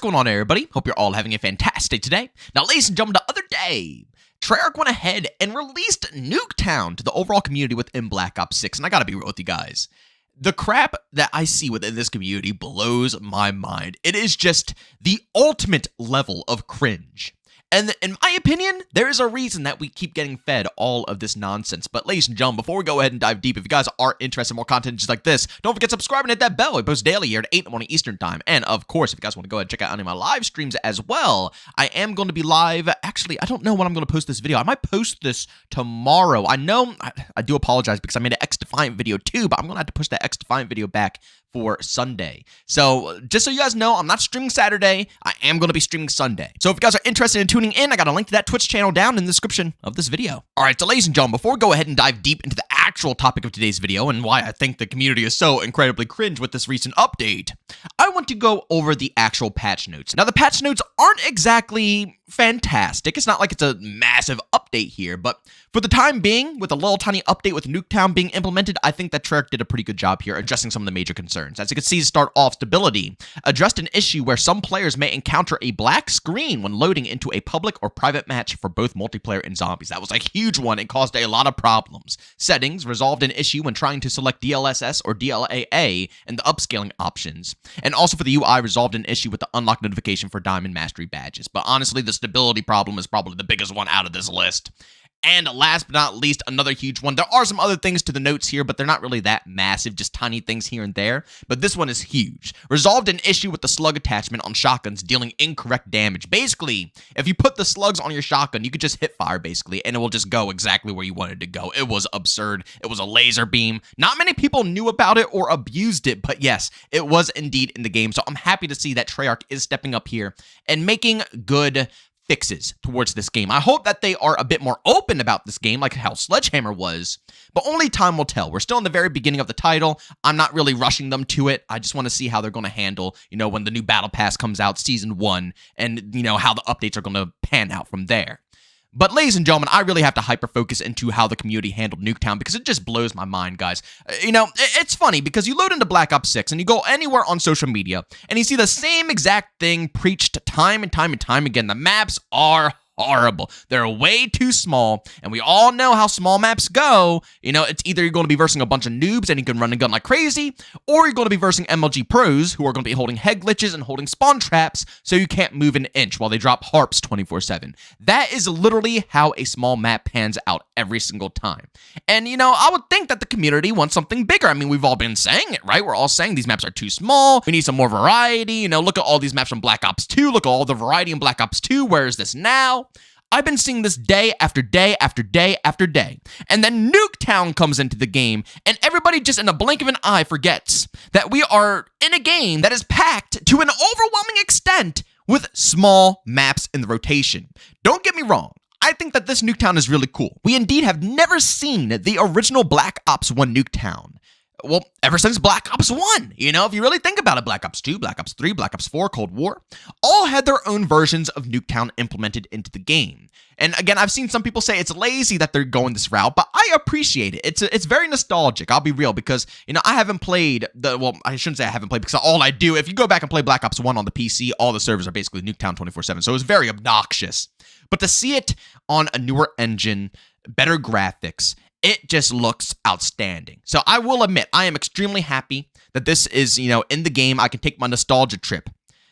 going on, everybody? Hope you're all having a fantastic today. Now, ladies and gentlemen, the other day, Treyarch went ahead and released Nuketown to the overall community within Black Ops 6, and I gotta be real with you guys. The crap that I see within this community blows my mind. It is just the ultimate level of cringe. And in my opinion, there is a reason that we keep getting fed all of this nonsense. But ladies and gentlemen, before we go ahead and dive deep, if you guys are interested in more content just like this, don't forget to subscribe and hit that bell. We post daily here at 8 in the morning Eastern time. And of course, if you guys want to go ahead and check out any of my live streams as well, I am going to be live. Actually, I don't know when I'm going to post this video. I might post this tomorrow. I know, I do apologize because I made an X-Defiant video too, but I'm going to have to push that X-Defiant video back for Sunday. So just so you guys know, I'm not streaming Saturday. I am going to be streaming Sunday. So if you guys are interested in tuning in, I got a link to that Twitch channel down in the description of this video. All right, so ladies and gentlemen, before we go ahead and dive deep into the actual topic of today's video and why I think the community is so incredibly cringe with this recent update, I want to go over the actual patch notes. Now, the patch notes aren't exactly fantastic. It's not like it's a massive update here, but for the time being, with a little tiny update with Nuketown being implemented, I think that Treyarch did a pretty good job here addressing some of the major concerns. As you can see, to start off, stability addressed an issue where some players may encounter a black screen when loading into a public or private match for both multiplayer and zombies. That was a huge one and caused a lot of problems. Settings resolved an issue when trying to select DLSS or DLAA in the upscaling options. And also for the UI, resolved an issue with the unlock notification for Diamond Mastery badges. But honestly, the stability problem is probably the biggest one out of this list. And last but not least, another huge one. There are some other things to the notes here, but they're not really that massive, just tiny things here and there. But this one is huge. Resolved an issue with the slug attachment on shotguns dealing incorrect damage. Basically, if you put the slugs on your shotgun, you could just hit fire, basically, and it will just go exactly where you wanted to go. It was absurd. It was a laser beam. Not many people knew about it or abused it, but yes, it was indeed in the game. So I'm happy to see that Treyarch is stepping up here and making good fixes towards this game. I hope that they are a bit more open about this game, like how Sledgehammer was, but only time will tell. We're still in the very beginning of the title. I'm not really rushing them to it. I just want to see how they're going to handle, when the new Battle Pass comes out, Season 1, and, how the updates are going to pan out from there. But ladies and gentlemen, I really have to hyper-focus into how the community handled Nuketown because it just blows my mind, guys. It's funny because you load into Black Ops 6 and you go anywhere on social media and you see the same exact thing preached time and time and time again. The maps are horrible. They're way too small, and we all know how small maps go. It's either you're going to be versing a bunch of noobs and you can run a gun like crazy, or you're going to be versing MLG pros who are going to be holding head glitches and holding spawn traps so you can't move an inch while they drop harps 24/7. That is literally how a small map pans out every single time. And, I would think that the community wants something bigger. I mean, we've all been saying it, right? We're all saying these maps are too small. We need some more variety. Look at all these maps from Black Ops 2. Look at all the variety in Black Ops 2. Where is this now? I've been seeing this day after day after day after day. And then Nuketown comes into the game, and everybody just in a blink of an eye forgets that we are in a game that is packed to an overwhelming extent with small maps in the rotation. Don't get me wrong. I think that this Nuketown is really cool. We indeed have never seen the original Black Ops 1 Nuketown. Well, ever since Black Ops 1, if you really think about it, Black Ops 2, Black Ops 3, Black Ops 4, Cold War, all had their own versions of Nuketown implemented into the game. And again, I've seen some people say it's lazy that they're going this route, but I appreciate it. It's very nostalgic, I'll be real, because, I haven't played I shouldn't say I haven't played, because all I do, if you go back and play Black Ops 1 on the PC, all the servers are basically Nuketown 24/7, so it's very obnoxious. But to see it on a newer engine, better graphics, it just looks outstanding. So I will admit, I am extremely happy that this is, in the game. I can take my nostalgia trip.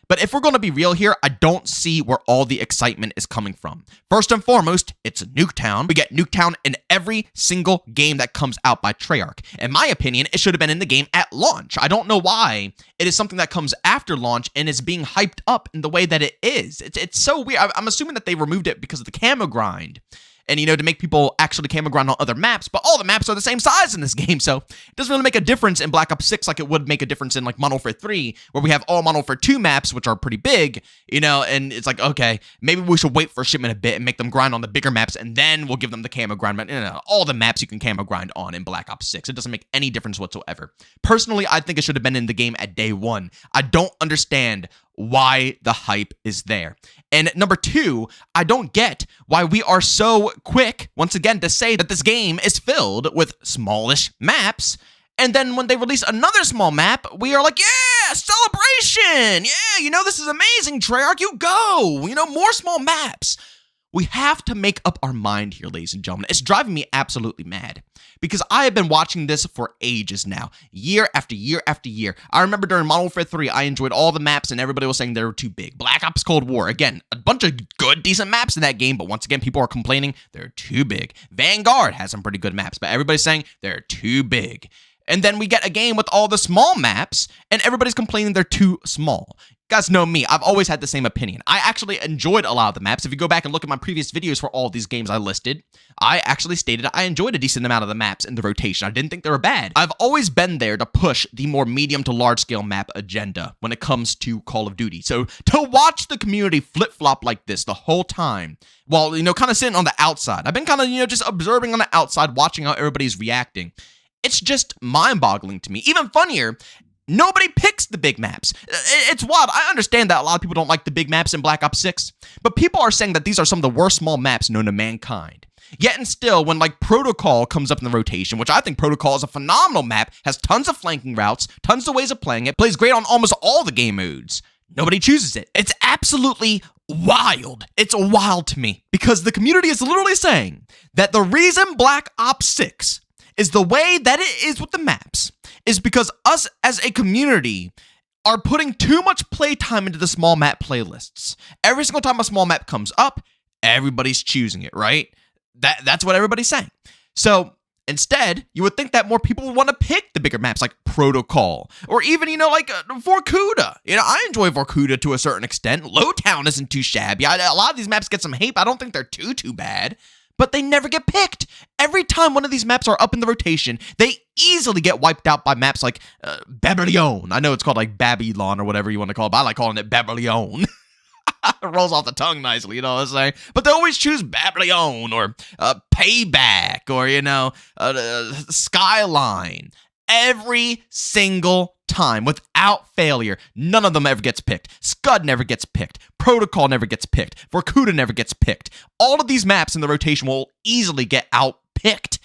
But if we're going to be real here, I don't see where all the excitement is coming from. First and foremost, it's Nuketown. We get Nuketown in every single game that comes out by Treyarch. In my opinion, it should have been in the game at launch. I don't know why it is something that comes after launch and is being hyped up in the way that it is. It's so weird. I'm assuming that they removed it because of the camo grind. And, to make people actually camo grind on other maps, but all the maps are the same size in this game, so it doesn't really make a difference in Black Ops 6 like it would make a difference in, Modern Warfare 3, where we have all Modern Warfare 2 maps, which are pretty big, and it's like, okay, maybe we should wait for shipment a bit and make them grind on the bigger maps, and then we'll give them the camo grind. But all the maps you can camo grind on in Black Ops 6. It doesn't make any difference whatsoever. Personally, I think it should have been in the game at day one. I don't understand why the hype is there. And number two, I don't get why we are so quick, once again, to say that this game is filled with smallish maps And then when they release another small map, we are like, yeah, celebration. Yeah, this is amazing, Treyarch, you go. More small maps. We have to make up our mind here, ladies and gentlemen. It's driving me absolutely mad because I have been watching this for ages now, year after year after year. I remember during Modern Warfare 3, I enjoyed all the maps and everybody was saying they were too big. Black Ops Cold War, again, a bunch of good, decent maps in that game, but once again, people are complaining they're too big. Vanguard has some pretty good maps, but everybody's saying they're too big. And then we get a game with all the small maps, and everybody's complaining they're too small. You guys know me, I've always had the same opinion. I actually enjoyed a lot of the maps. If you go back and look at my previous videos for all these games I listed, I actually stated I enjoyed a decent amount of the maps in the rotation. I didn't think they were bad. I've always been there to push the more medium to large scale map agenda when it comes to Call of Duty. So to watch the community flip-flop like this the whole time, while, kind of sitting on the outside, I've been kind of, just observing on the outside, watching how everybody's reacting. It's just mind-boggling to me. Even funnier, nobody picks the big maps. It's wild. I understand that a lot of people don't like the big maps in Black Ops 6, but people are saying that these are some of the worst small maps known to mankind. Yet and still, when Protocol comes up in the rotation, which I think Protocol is a phenomenal map, has tons of flanking routes, tons of ways of playing it, plays great on almost all the game modes, nobody chooses it. It's absolutely wild. It's wild to me because the community is literally saying that the reason Black Ops 6 is the way that it is with the maps is because us as a community are putting too much playtime into the small map playlists. Every single time a small map comes up, everybody's choosing it, right? That's what everybody's saying. So instead, you would think that more people would want to pick the bigger maps like Protocol or even, Vorkuta. I enjoy Vorkuta to a certain extent. Lowtown isn't too shabby. A lot of these maps get some hate, but I don't think they're too bad. But they never get picked. Every time one of these maps are up in the rotation, they easily get wiped out by maps like Babylon. I know it's called Babylon or whatever you want to call it, but I like calling it Babylon. It rolls off the tongue nicely, you know what I'm saying? But they always choose Babylon or Payback or, Skyline. Every single time, without failure, none of them ever gets picked. Scud never gets picked. Protocol never gets picked. Vorkuta never gets picked. All of these maps in the rotation will easily get outpicked.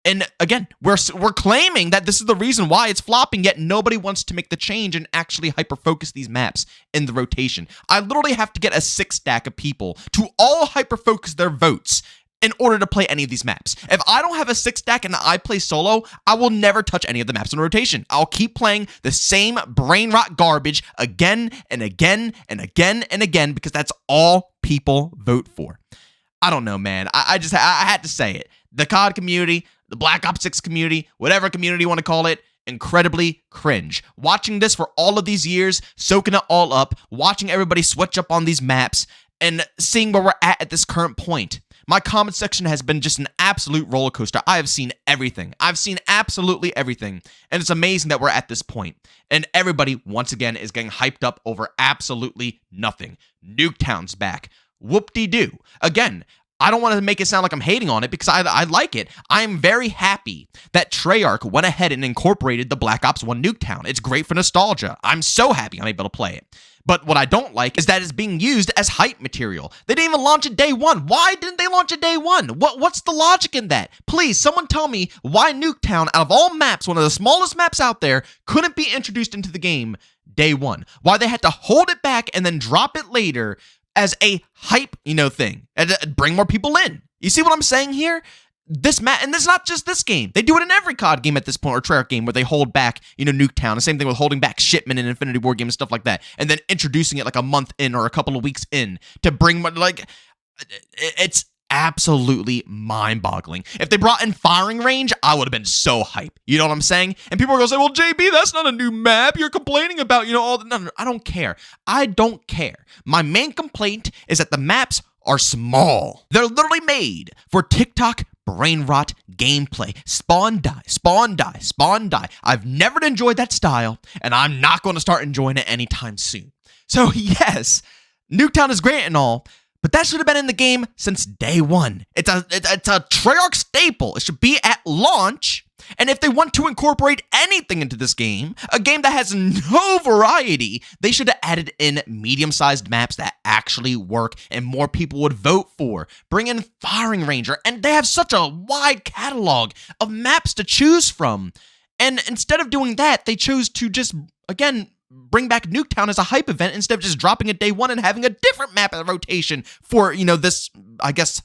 And again, we're claiming that this is the reason why it's flopping, yet nobody wants to make the change and actually hyper-focus these maps in the rotation. I literally have to get a 6-stack of people to all hyper-focus their votes in order to play any of these maps. If I don't have a 6-stack and I play solo, I will never touch any of the maps in rotation. I'll keep playing the same brain rot garbage again and again and again and again because that's all people vote for. I don't know, man. I had to say it. The COD community, the Black Ops 6 community, whatever community you want to call it, incredibly cringe. Watching this for all of these years, soaking it all up, watching everybody switch up on these maps, and seeing where we're at this current point. My comment section has been just an absolute roller coaster. I have seen everything. I've seen absolutely everything. And it's amazing that we're at this point. And everybody, once again, is getting hyped up over absolutely nothing. Nuketown's back. Whoop-de-doo. Again, I don't want to make it sound like I'm hating on it because I like it. I am very happy that Treyarch went ahead and incorporated the Black Ops 1 Nuketown. It's great for nostalgia. I'm so happy I'm able to play it. But what I don't like is that it's being used as hype material. They didn't even launch it day one. Why didn't they launch it day one? What's the logic in that? Please, someone tell me why Nuketown, out of all maps, one of the smallest maps out there, couldn't be introduced into the game day one. Why they had to hold it back and then drop it later as a hype, thing, and bring more people in. You see what I'm saying here? This map, and it's not just this game. They do it in every COD game at this point, or Treyarch game, where they hold back, Nuketown. The same thing with holding back Shipment and Infinity War game and stuff like that, and then introducing it like a month in or a couple of weeks in to bring, it's absolutely mind-boggling. If they brought in Firing Range, I would have been so hype. You know what I'm saying? And people are going to say, well, JB, that's not a new map. You're complaining about, all the... No, I don't care. I don't care. My main complaint is that the maps are small. They're literally made for TikTok brain rot gameplay. Spawn, die, spawn, die, spawn, die. I've never enjoyed that style, and I'm not going to start enjoying it anytime soon. So yes, Nuketown is great and all, but that should have been in the game since day one. It's a Treyarch staple. It should be at launch. And if they want to incorporate anything into this game, a game that has no variety, they should have added in medium-sized maps that actually work and more people would vote for. Bring in Firing Ranger, and they have such a wide catalog of maps to choose from. And instead of doing that, they chose to just, again, bring back Nuketown as a hype event instead of just dropping it day one and having a different map in the rotation for, this, I guess,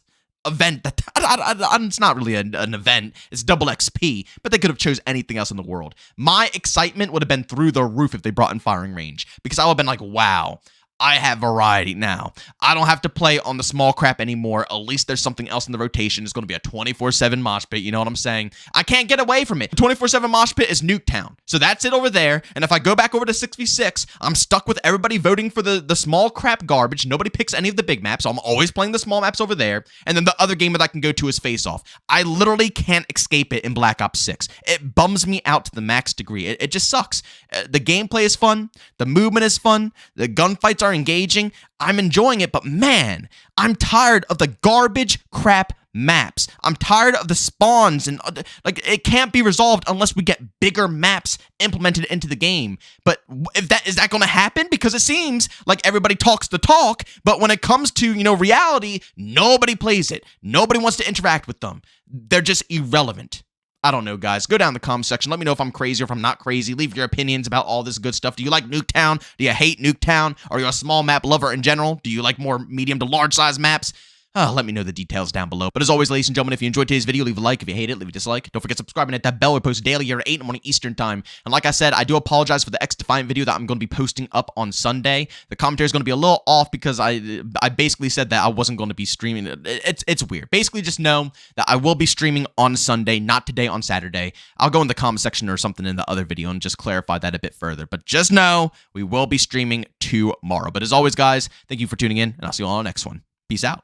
event that it's not really an event. It's double XP, but they could have chose anything else in the world. My excitement would have been through the roof if they brought in firing range, because I would have been like, wow, I have variety now. I don't have to play on the small crap anymore. At least there's something else in the rotation. It's going to be a 24/7 mosh pit. You know what I'm saying? I can't get away from it. The 24/7 mosh pit is Nuketown. So that's it over there. And if I go back over to 6v6, I'm stuck with everybody voting for the small crap garbage. Nobody picks any of the big maps. So I'm always playing the small maps over there. And then the other game that I can go to is Face Off. I literally can't escape it in Black Ops 6. It bums me out to the max degree. It just sucks. The gameplay is fun. The movement is fun. The gunfights are engaging. I'm enjoying it, but man, I'm tired of the garbage crap maps. I'm tired of the spawns, and it can't be resolved unless we get bigger maps implemented into the game. But is that going to happen? Because it seems like everybody talks the talk, but when it comes to, reality, nobody plays it. Nobody wants to interact with them. They're just irrelevant. I don't know, guys. Go down in the comment section. Let me know if I'm crazy or if I'm not crazy. Leave your opinions about all this good stuff. Do you like Nuketown? Do you hate Nuketown? Are you a small map lover in general? Do you like more medium to large size maps? Let me know the details down below. But as always, ladies and gentlemen, if you enjoyed today's video, leave a like. If you hate it, leave a dislike. Don't forget subscribing and hit that bell. We post daily here at 8 in the morning Eastern time. And like I said, I do apologize for the X-Defiant video that I'm going to be posting up on Sunday. The commentary is going to be a little off because I basically said that I wasn't going to be streaming. It's weird. Basically, just know that I will be streaming on Sunday, not today on Saturday. I'll go in the comment section or something in the other video and just clarify that a bit further. But just know we will be streaming tomorrow. But as always, guys, thank you for tuning in, and I'll see you all on the next one. Peace out.